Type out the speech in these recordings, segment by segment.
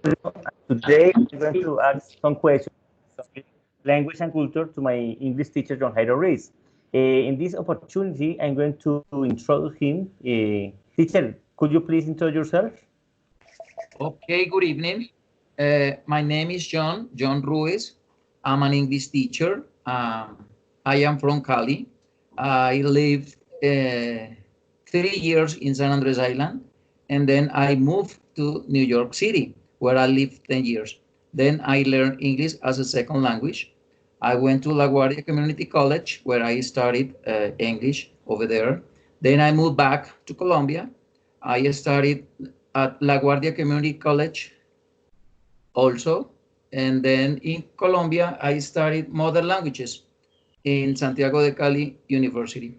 Today, I'm going to ask some questions on language and culture to my English teacher, John Jairo Ruiz. In this opportunity, I'm going to introduce him. Teacher, could you please introduce yourself? Okay, good evening. My name is John Ruiz. I'm an English teacher. I am from Cali. I lived 3 years in San Andres Island, and then I moved to New York City, where I lived 10 years. Then I learned English as a second language. I went to LaGuardia Community College, where I studied English over there. Then I moved back to Colombia. I studied at LaGuardia Community College also. And then in Colombia, I studied modern languages in Santiago de Cali University.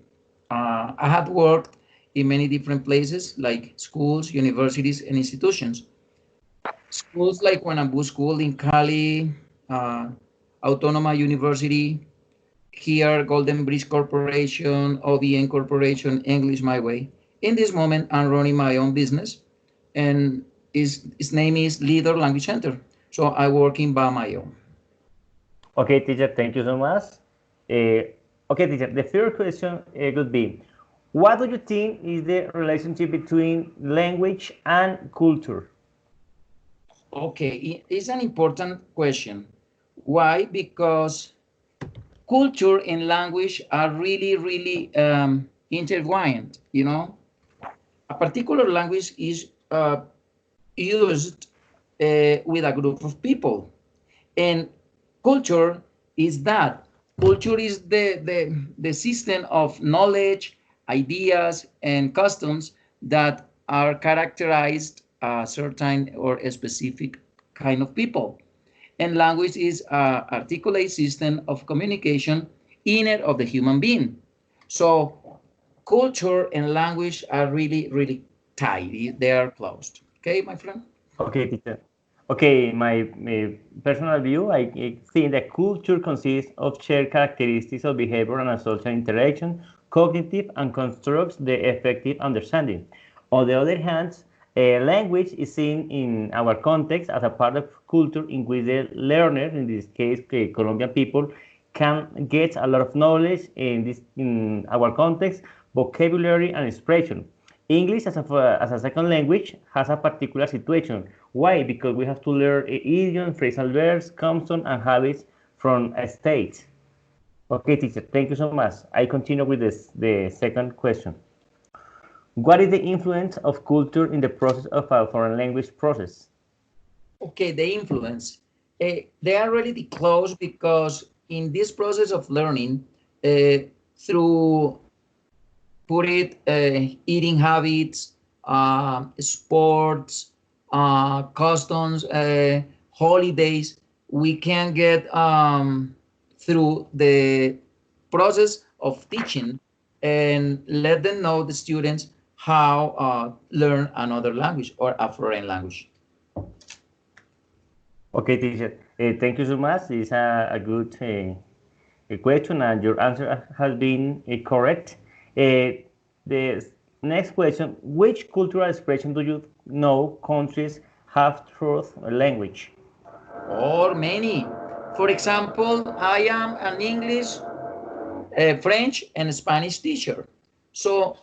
I had worked in many different places like schools, universities, and institutions. Schools like Guanambu School in Cali, Autónoma University, here Golden Bridge Corporation, OBN Corporation, English My Way. In this moment, I'm running my own business, and his name is Leader Language Center. So I'm working by my own. Okay, teacher, thank you so much. Okay, teacher, the first question would be, what do you think is the relationship between language and culture? Okay, it's an important question. Why? Because culture and language are really intertwined. A particular language is used with a group of people, and culture is that. Culture is the system of knowledge, ideas, and customs that are characterized a certain or a specific kind of people. And language is an articulate system of communication inner of the human being. So culture and language are really tied. They are closed. Okay, my friend? Okay, teacher. Okay, my personal view, I think that culture consists of shared characteristics of behavior and social interaction, cognitive, and constructs the effective understanding. On the other hand, language is seen in our context as a part of culture in which the learner, in this case, Colombian people, can get a lot of knowledge in our context, vocabulary, and expression. English as a second language has a particular situation. Why? Because we have to learn idioms, phrasal verbs, customs, and habits from a state. Okay, teacher, thank you so much. I continue with the second question. What is the influence of culture in the process of a foreign language process? Okay, the influence. They are really close because in this process of learning, through put it eating habits, sports, customs, holidays, we can get through the process of teaching and let them know the students how learn another language or a foreign language. Okay, teacher, thank you so much. It's a good question, and your answer has been correct. The next question, which cultural expression do you know countries have through language? Or many. For example, I am an English, French, and Spanish teacher. So,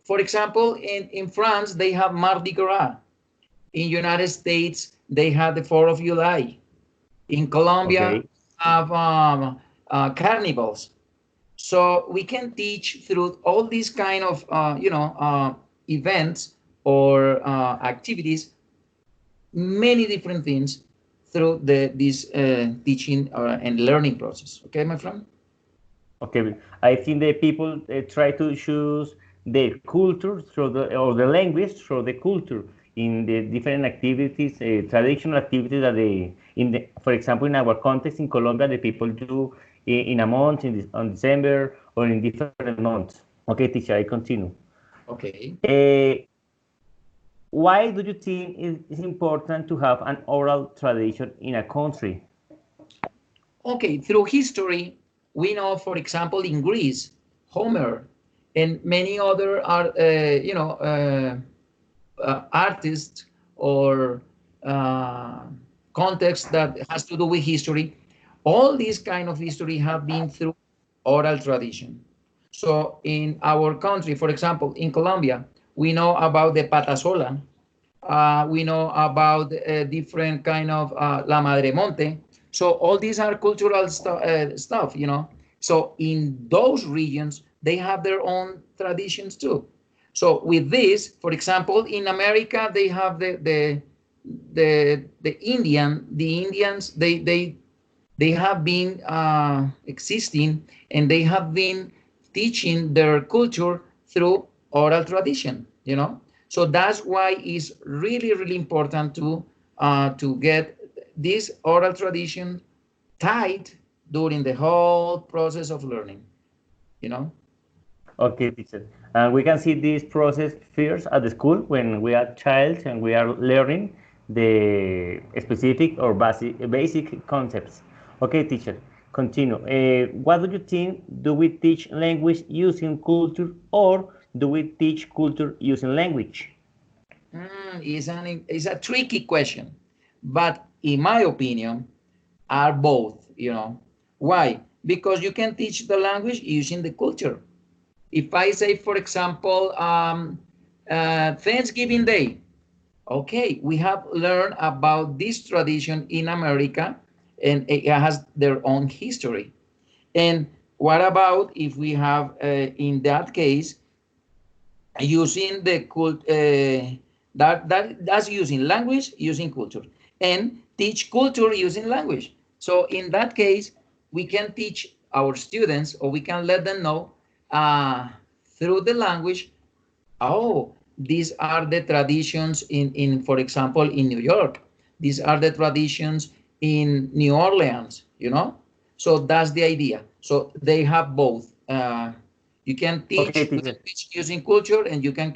for example, in France, they have Mardi Gras. In United States, they have the 4th of July. In Colombia, Okay. have carnivals. So we can teach through all these kind of, events or activities, many different things through this teaching and learning process. Okay, my friend? Okay, I think the people try to choose their culture through the language through the culture in the different activities, traditional activities that for example, in our context in Colombia, the people do in a month, on December, or in different months. Okay, teacher, I continue. Okay. Uh, why do you think it's important to have an oral tradition in a country? Okay, through history, we know, for example, in Greece, Homer and many other artists or context that has to do with history. All these kind of history have been through oral tradition. So in our country, for example, in Colombia, we know about the patasola. We know about different kind of La Madre Monte. So all these are cultural stuff, you know. So in those regions, they have their own traditions too. So with this, for example, in America, they have the Indians, they have been existing, and they have been teaching their culture through oral tradition, you know. So that's why it's really, really important to get this oral tradition tied during the whole process of learning, you know. Okay, teacher. And we can see this process first at the school when we are child and we are learning the specific or basic concepts. Okay, teacher. Continue. What do you think? Do we teach language using culture or do we teach culture using language? It's a tricky question, but in my opinion, are both, you know. Why? Because you can teach the language using the culture. If I say, for example, Thanksgiving Day, okay, we have learned about this tradition in America, and it has their own history. And what about if we have, in that case, using the that's using language, using culture, and teach culture using language. So in that case, we can teach our students, or we can let them know through the language. Oh, these are the traditions in for example, in New York. These are the traditions in New Orleans, you know? So that's the idea. So they have both. You can Okay, teach teacher. language using culture, and you can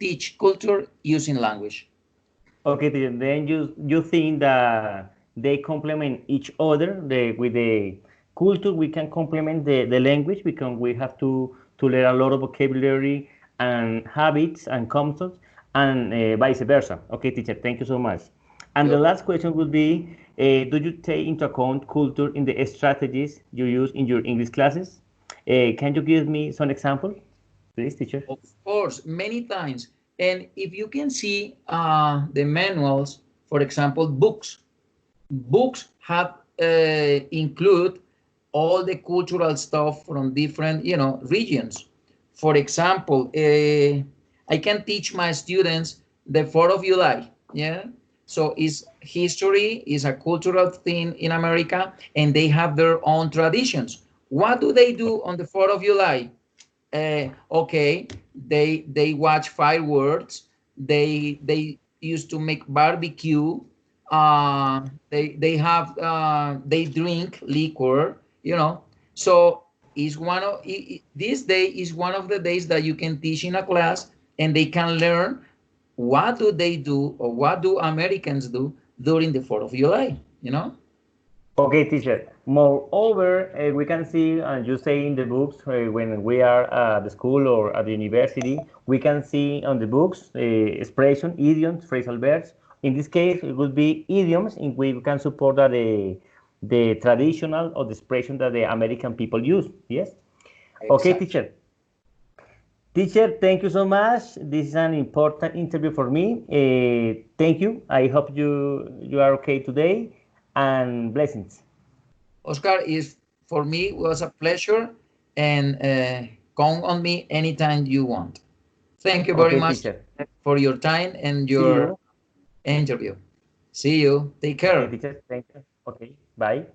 teach culture using language. Okay, teacher. Then you think that they complement each other with the culture. We can complement the language because we have to learn a lot of vocabulary and habits and concepts and vice versa. Okay, teacher. Thank you so much. And the You're last question would be, do you take into account culture in the strategies you use in your English classes? Can you give me some example, please, teacher? Of course, many times. And if you can see the manuals, for example, books have include all the cultural stuff from different, you know, regions. For example, I can teach my students the 4th of July. Yeah. So it's history, is a cultural thing in America, and they have their own traditions. What do they do on the 4th of July? Okay, they watch fireworks. They used to make barbecue. They have they drink liquor. You know, so is one of this day is one of the days that you can teach in a class, and they can learn what do they do, or what do Americans do during the 4th of July. You know. Okay, teacher. Moreover, we can see, and you say in the books, when we are at the school or at the university, we can see on the books expression, idioms, phrasal verbs. In this case, it would be idioms in which we can support that the traditional or the expression that the American people use. Yes. Okay, Exactly. teacher. Teacher, thank you so much. This is an important interview for me. Thank you. I hope you are okay today, and blessings. Oscar, is for me was a pleasure, and count on me anytime you want. Thank you very Okay, much teacher. for your time and See your you. interview. See you. Take Okay, care. teacher. Thank you. Okay. Bye.